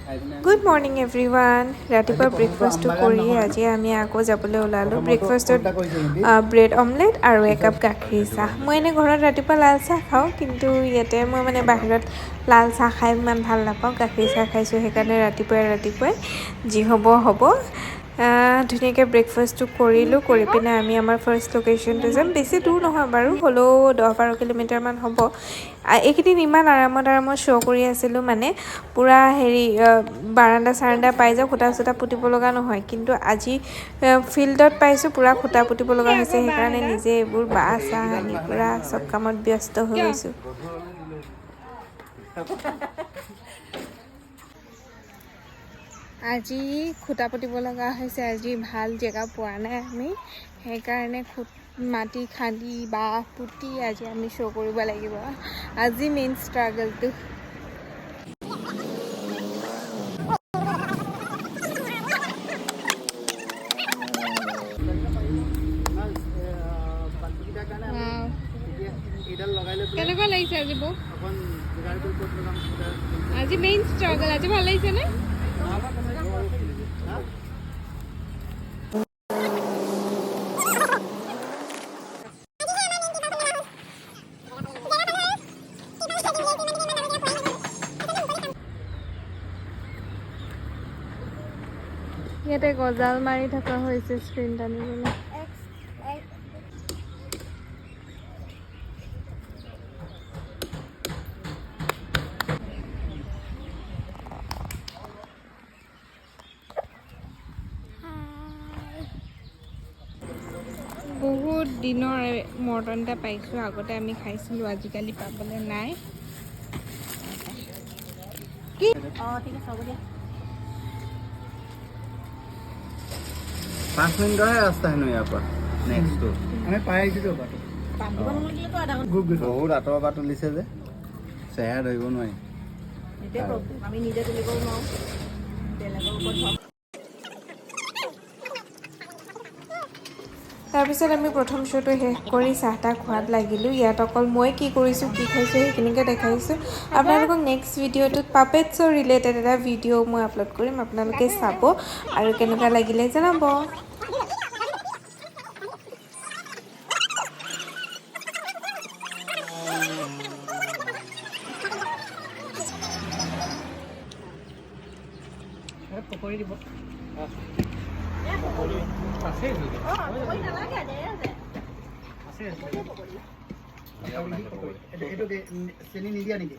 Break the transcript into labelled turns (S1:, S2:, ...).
S1: Good morning everyone. ৰাতিপুৱা ব্ৰেকফাষ্টটো কৰি আজি আমি আকৌ যাবলৈ ওলালোঁ। ব্ৰেকফাষ্টত ব্ৰেড অমলেট আৰু একাপ গাখীৰ চাহ। মই এনেই ঘৰত ৰাতিপুৱা লাল চাহ খাওঁ, কিন্তু ইয়াতে মই মানে বাহিৰত লাল চাহ খাই ইমান ভাল নাপাওঁ। গাখীৰ চাহ খাইছোঁ, সেইকাৰণে ৰাতিপুৱাই যি হ'ব হ'ব। ধুনীয়াকৈ ব্ৰেকফাষ্টটো কৰিলোঁ। কৰি পিনে আমি আমাৰ ফাৰ্ষ্ট লোকেশ্যনটো যাম। বেছি দূৰ নহয় বাৰু, হ'লেও 10-12 কিলোমিটাৰমান হ'ব। এইকেইদিন ইমান আৰামত শ্ব' কৰি আছিলোঁ, মানে পূৰা বাৰাণ্ডা চাৰাণ্ডা পাই যাওঁ, খুটা চুটা পুতিব লগা নহয়। কিন্তু আজি ফিল্ডত পাইছোঁ পূৰা খুটা পুতিব লগা হৈছে, সেইকাৰণে নিজে এইবোৰ বাঁহ চাহ আনি পূৰা চব কামত ব্যস্ত হৈ গৈছোঁ। আজি খুটা পুতিব লগা হৈছে। আজি ভাল জেগা পোৱা নাই আমি, সেইকাৰণে মাটি খান্দি বাঁহ পুতি আজি আমি শ্ব' কৰিব লাগিব। আজি মেইন ষ্ট্ৰাগলটো। কেনেকুৱা লাগিছে আজি বৌ? আজি মেইন ষ্ট্ৰাগল। আজি ভাল লাগিছে নে? ইয়াতে গজাল মাৰি থকা হৈছে স্ক্ৰীন টানিবলৈ। বহুত দিনৰ মৰ্টন এটা পাইছোঁ। আগতে আমি খাইছিলোঁ, আজিকালি পাবলৈ নাই। কি? ঠিক আছে, হ'ব দিয়া।
S2: 5 মিনিটৰহে ৰাস্তা হেনো ইয়াৰ পৰা নেক্সটটো।
S3: আমি পাই আহিছোঁ
S2: বহুত আঁতৰৰ পৰা তুলিছে যে চেহেৰা ধৰিব নোৱাৰি।
S3: আমি নিজে তুলিব নোৱাৰোঁ, বেলেগৰ ওপৰত।
S1: তাৰপিছত আমি প্ৰথম শ্ব'টো শেষ কৰি চাহ তাহ খোৱাত লাগিলোঁ। ইয়াত অকল মই কি কৰিছোঁ, কি খাইছোঁ সেইখিনিকে দেখাইছোঁ। আপোনালোকক নেক্সট ভিডিঅ'টোত পাপেটছৰ ৰিলেটেড এটা ভিডিঅ' মই আপলোড কৰিম, আপোনালোকে চাব আৰু কেনেকুৱা লাগিলে জনাব।
S3: পকৰি দিব। এইটো চেনি নিদিয়া নেকি?